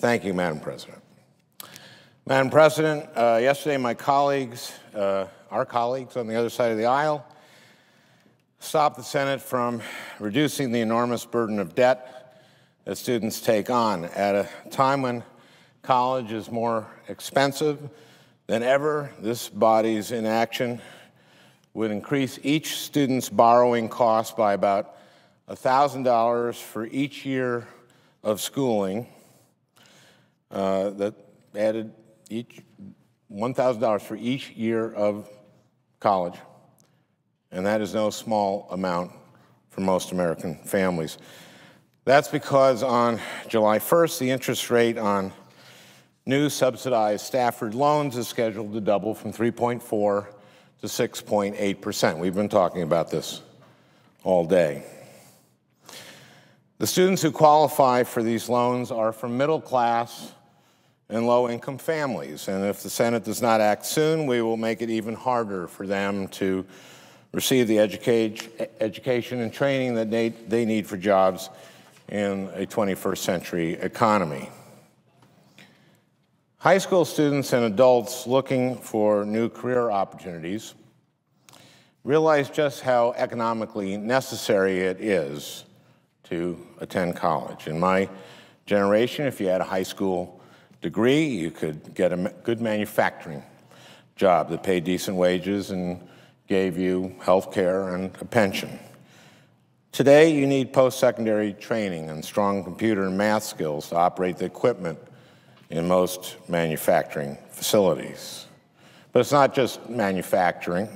Thank you, Madam President. Madam President, yesterday my colleagues, our colleagues on the other side of the aisle, stopped the Senate from reducing the enormous burden of debt that students take on at a time when college is more expensive than ever. This body's inaction would increase each student's borrowing cost by about $1,000 for each year of schooling. That added each $1,000 for each year of college. And that is no small amount for most American families. That's because on July 1st, the interest rate on new subsidized Stafford loans is scheduled to double from 3.4 to 6.8%. We've been talking about this all day. The students who qualify for these loans are from middle class and low-income families, and if the Senate does not act soon, we will make it even harder for them to receive the education and training that they need for jobs in a 21st century economy. High school students and adults looking for new career opportunities realize just how economically necessary it is to attend college. In my generation, if you had a high school degree, you could get a good manufacturing job that paid decent wages and gave you health care and a pension. Today, you need post-secondary training and strong computer and math skills to operate the equipment in most manufacturing facilities. But it's not just manufacturing.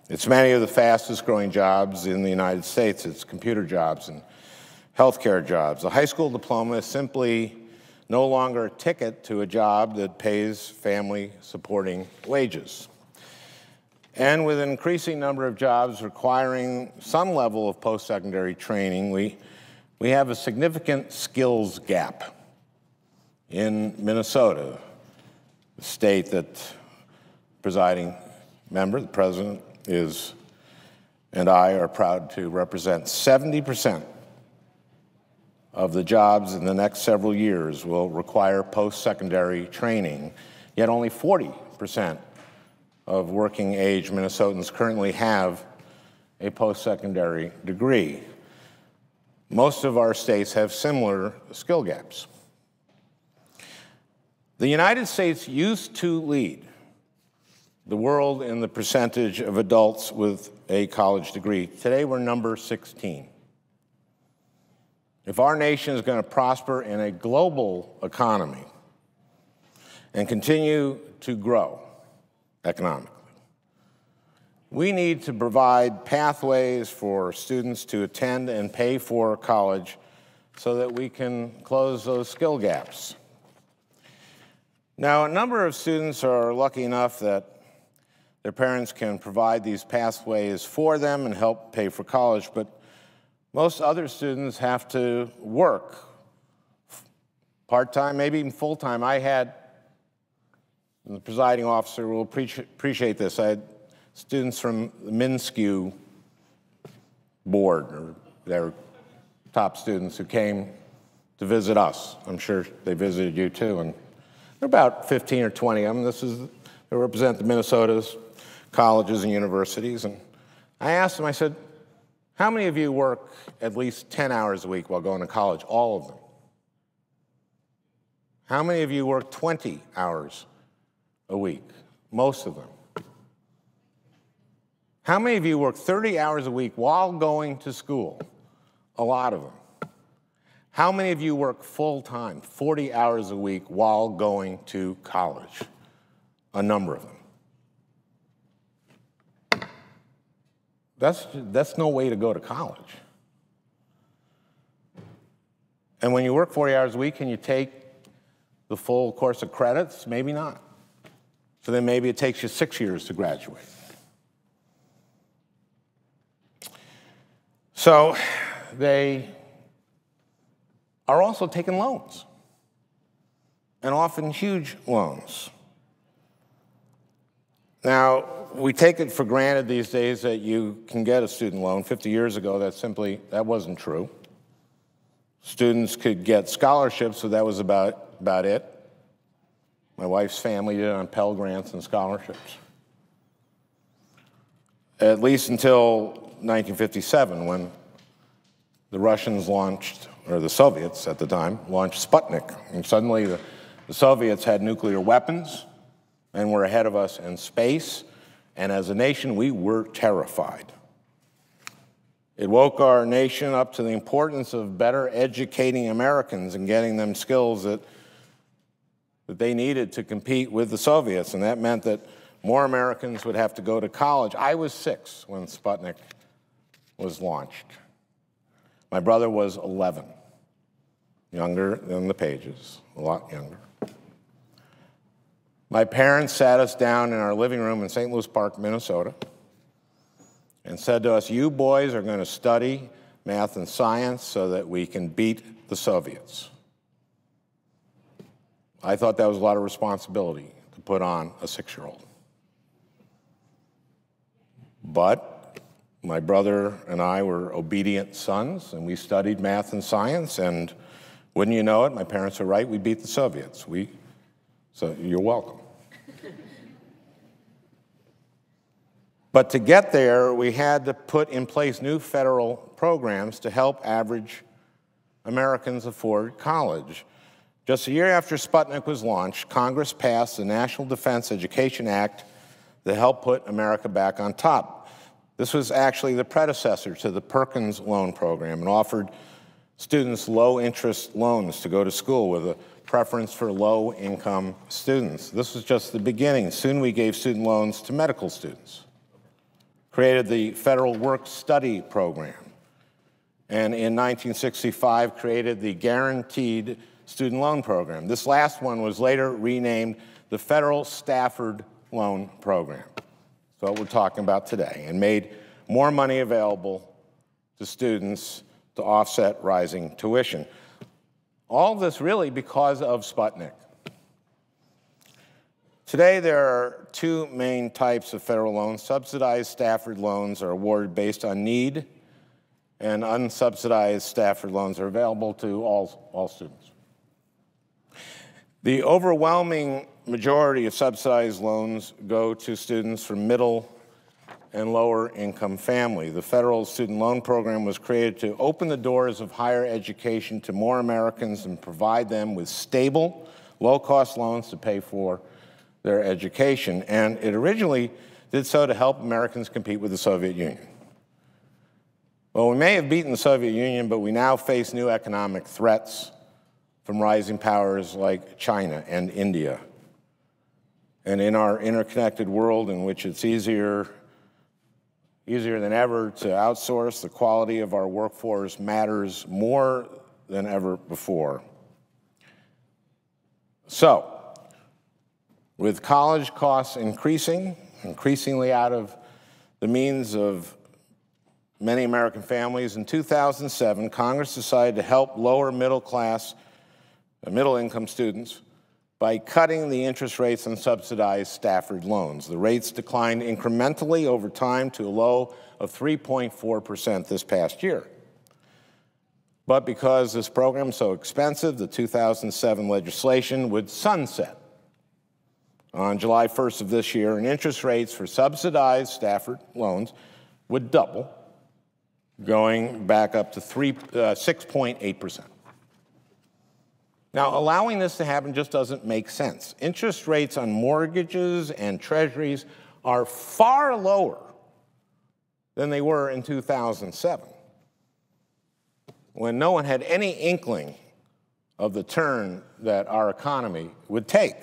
It's many of the fastest growing jobs in the United States. It's computer jobs and healthcare jobs. A high school diploma is simply no longer a ticket to a job that pays family supporting wages. And with an increasing number of jobs requiring some level of post-secondary training, we have a significant skills gap in Minnesota, the state that presiding member, the president, and I are proud to represent. 70% of the jobs in the next several years will require post-secondary training, yet only 40% of working-age Minnesotans currently have a post-secondary degree. Most of our states have similar skill gaps. The United States used to lead the world in the percentage of adults with a college degree. Today, we're number 16. If our nation is going to prosper in a global economy and continue to grow economically, we need to provide pathways for students to attend and pay for college so that we can close those skill gaps. Now, a number of students are lucky enough that their parents can provide these pathways for them and help pay for college, but most other students have to work part-time, maybe even full-time. I had, and the presiding officer will appreciate this, I had students from the MnSCU board, or their top students who came to visit us. I'm sure they visited you too, and there are about 15 or 20 of them. They represent the Minnesota's colleges and universities, and I asked them, I said, how many of you work at least 10 hours a week while going to college? All of them. How many of you work 20 hours a week? Most of them. How many of you work 30 hours a week while going to school? A lot of them. How many of you work full-time, 40 hours a week while going to college? A number of them. That's no way to go to college. And when you work 40 hours a week, can you take the full course of credits? Maybe not. So then maybe it takes you 6 years to graduate. So they are also taking loans, and often huge loans. Now, we take it for granted these days that you can get a student loan. 50 years ago, that wasn't true. Students could get scholarships, so that was about it. My wife's family did it on Pell Grants and scholarships. At least until 1957, when the Russians launched, or the Soviets at the time, launched Sputnik. And suddenly the Soviets had nuclear weapons and were ahead of us in space. And as a nation, we were terrified. It woke our nation up to the importance of better educating Americans and getting them skills that they needed to compete with the Soviets. And that meant that more Americans would have to go to college. I was 6 when Sputnik was launched. My brother was 11, younger than the Pages, a lot younger. My parents sat us down in our living room in St. Louis Park, Minnesota, and said to us, "You boys are going to study math and science so that we can beat the Soviets." I thought that was a lot of responsibility to put on a 6-year-old. But my brother and I were obedient sons, and we studied math and science, and wouldn't you know it, my parents were right, we beat the Soviets. So you're welcome. But to get there, we had to put in place new federal programs to help average Americans afford college. Just a year after Sputnik was launched, Congress passed the National Defense Education Act that helped put America back on top. This was actually the predecessor to the Perkins Loan Program and offered students low-interest loans to go to school with a preference for low-income students. This was just the beginning. Soon we gave student loans to medical students, created the Federal Work-Study Program, and in 1965 created the Guaranteed Student Loan Program. This last one was later renamed the Federal Stafford Loan Program. That's what we're talking about today, and made more money available to students to offset rising tuition. All of this really because of Sputnik. Today, there are 2 main types of federal loans. Subsidized Stafford loans are awarded based on need, and unsubsidized Stafford loans are available to all students. The overwhelming majority of subsidized loans go to students from middle and lower income families. The Federal Student Loan Program was created to open the doors of higher education to more Americans and provide them with stable, low-cost loans to pay for their education. And it originally did so to help Americans compete with the Soviet Union. Well, we may have beaten the Soviet Union, but we now face new economic threats from rising powers like China and India. And in our interconnected world in which it's easier than ever to outsource, the quality of our workforce matters more than ever before. So, with college costs increasingly out of the means of many American families, in 2007, Congress decided to help lower middle-income students by cutting the interest rates on subsidized Stafford loans. The rates declined incrementally over time to a low of 3.4% this past year. But because this program is so expensive, the 2007 legislation would sunset on July 1st of this year, and interest rates for subsidized Stafford loans would double, going back up to 6.8%. Now, allowing this to happen just doesn't make sense. Interest rates on mortgages and treasuries are far lower than they were in 2007, when no one had any inkling of the turn that our economy would take.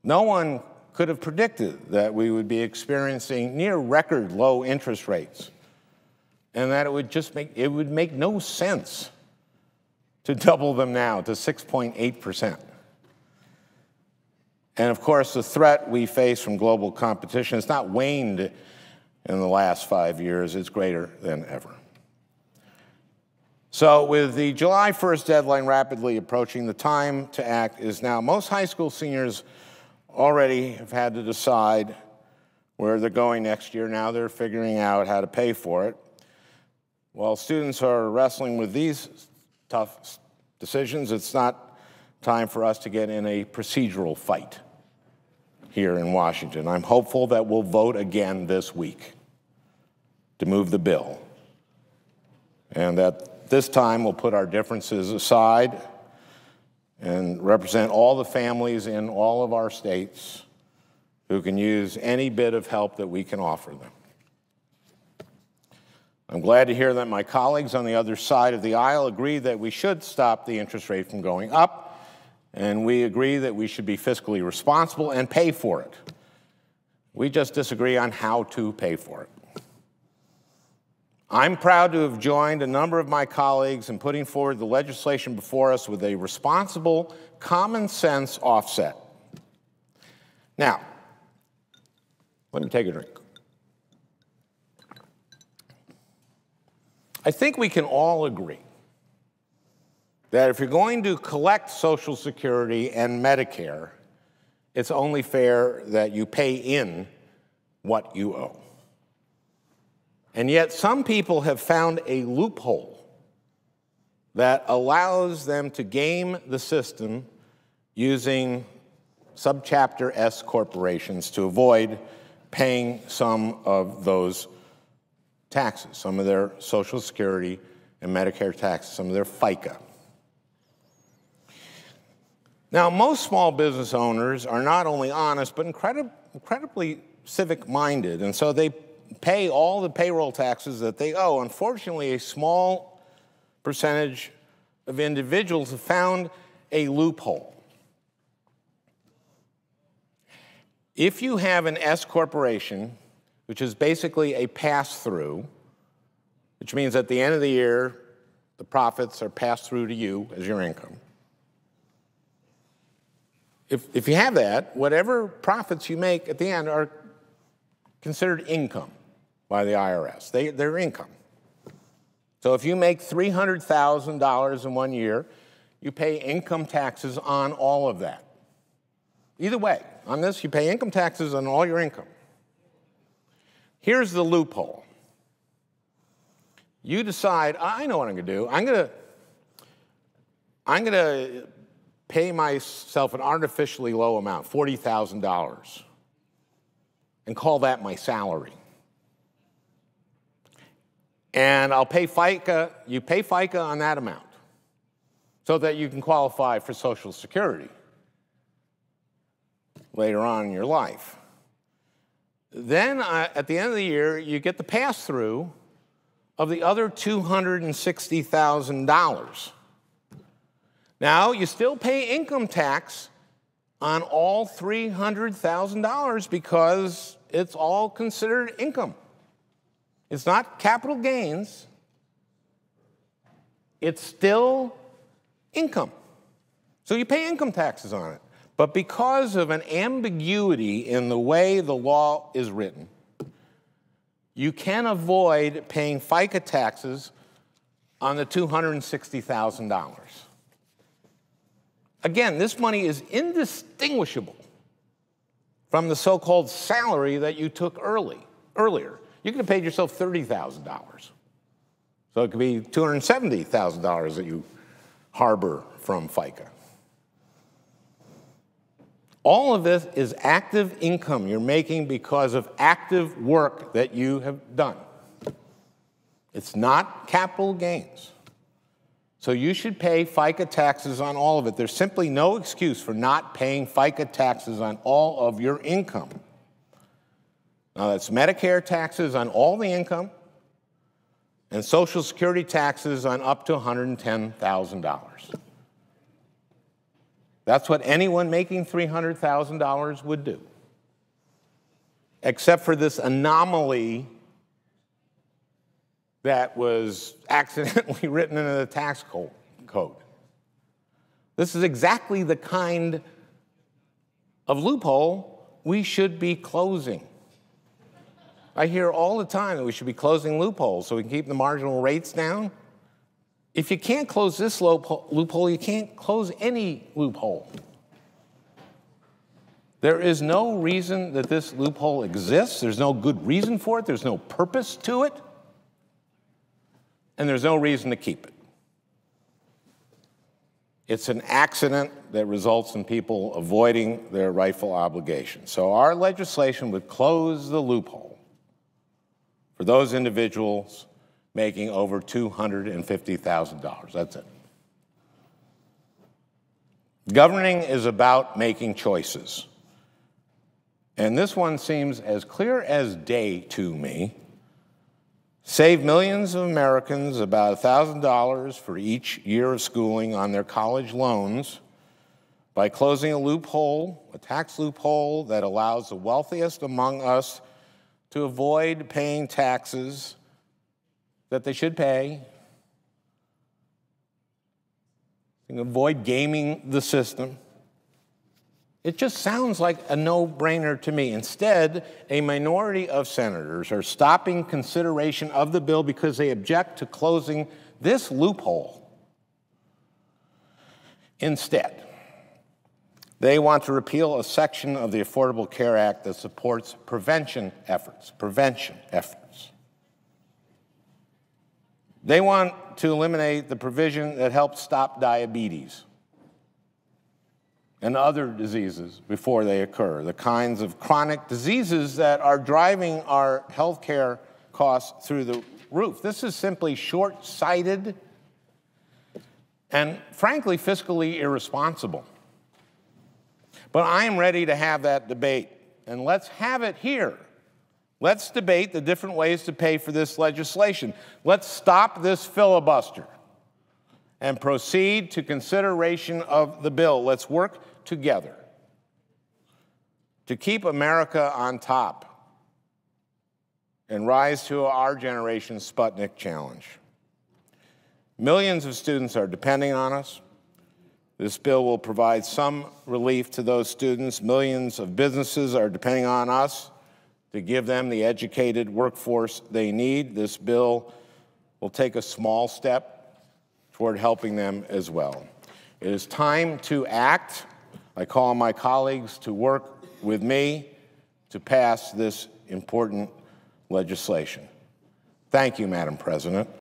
No one could have predicted that we would be experiencing near record low interest rates, and that it would make no sense to double them now to 6.8%. And of course, the threat we face from global competition has not waned in the last 5 years. It's greater than ever. So with the July 1st deadline rapidly approaching, the time to act is now. Most high school seniors already have had to decide where they're going next year. Now they're figuring out how to pay for it. While students are wrestling with these tough decisions. It's not time for us to get in a procedural fight here in Washington. I'm hopeful that we'll vote again this week to move the bill, and that this time we'll put our differences aside and represent all the families in all of our states who can use any bit of help that we can offer them. I'm glad to hear that my colleagues on the other side of the aisle agree that we should stop the interest rate from going up, and we agree that we should be fiscally responsible and pay for it. We just disagree on how to pay for it. I'm proud to have joined a number of my colleagues in putting forward the legislation before us with a responsible, common sense offset. Now, let me take a drink. I think we can all agree that if you're going to collect Social Security and Medicare, it's only fair that you pay in what you owe. And yet some people have found a loophole that allows them to game the system using subchapter S corporations to avoid paying some of those taxes, some of their Social Security and Medicare taxes, some of their FICA. Now, most small business owners are not only honest, but incredibly civic-minded, and so they pay all the payroll taxes that they owe. Unfortunately, a small percentage of individuals have found a loophole. If you have an S corporation, which is basically a pass-through, which means at the end of the year, the profits are passed through to you as your income. If you have that, whatever profits you make at the end are considered income by the IRS. They're income. So if you make $300,000 in 1 year, you pay income taxes on all of that. Either way, on this, you pay income taxes on all your income. Here's the loophole. You decide, I know what I'm going to do. I'm going to pay myself an artificially low amount, $40,000, and call that my salary. And I'll pay FICA, you pay FICA on that amount so that you can qualify for Social Security later on in your life. Then at the end of the year, you get the pass-through of the other $260,000. Now, you still pay income tax on all $300,000 because it's all considered income. It's not capital gains. It's still income. So you pay income taxes on it. But because of an ambiguity in the way the law is written, you can avoid paying FICA taxes on the $260,000. Again, this money is indistinguishable from the so-called salary that you took earlier. You could have paid yourself $30,000. So it could be $270,000 that you harbor from FICA. All of this is active income you're making because of active work that you have done. It's not capital gains. So you should pay FICA taxes on all of it. There's simply no excuse for not paying FICA taxes on all of your income. Now, that's Medicare taxes on all the income and Social Security taxes on up to $110,000. That's what anyone making $300,000 would do, except for this anomaly that was accidentally written into the tax code. This is exactly the kind of loophole we should be closing. I hear all the time that we should be closing loopholes so we can keep the marginal rates down. If you can't close this loophole, you can't close any loophole. There is no reason that this loophole exists. There's no good reason for it. There's no purpose to it. And there's no reason to keep it. It's an accident that results in people avoiding their rightful obligations. So our legislation would close the loophole for those individuals making over $250,000. That's it. Governing is about making choices. And this one seems as clear as day to me. Save millions of Americans about $1,000 for each year of schooling on their college loans by closing a loophole, a tax loophole that allows the wealthiest among us to avoid paying taxes that they should pay, and avoid gaming the system. It just sounds like a no-brainer to me. Instead, a minority of senators are stopping consideration of the bill because they object to closing this loophole. Instead, they want to repeal a section of the Affordable Care Act that supports prevention efforts. They want to eliminate the provision that helps stop diabetes and other diseases before they occur, the kinds of chronic diseases that are driving our health care costs through the roof. This is simply short-sighted and, frankly, fiscally irresponsible. But I am ready to have that debate, and let's have it here. Let's debate the different ways to pay for this legislation. Let's stop this filibuster and proceed to consideration of the bill. Let's work together to keep America on top and rise to our generation's Sputnik challenge. Millions of students are depending on us. This bill will provide some relief to those students. Millions of businesses are depending on us to give them the educated workforce they need. This bill will take a small step toward helping them as well. It is time to act. I call on my colleagues to work with me to pass this important legislation. Thank you, Madam President.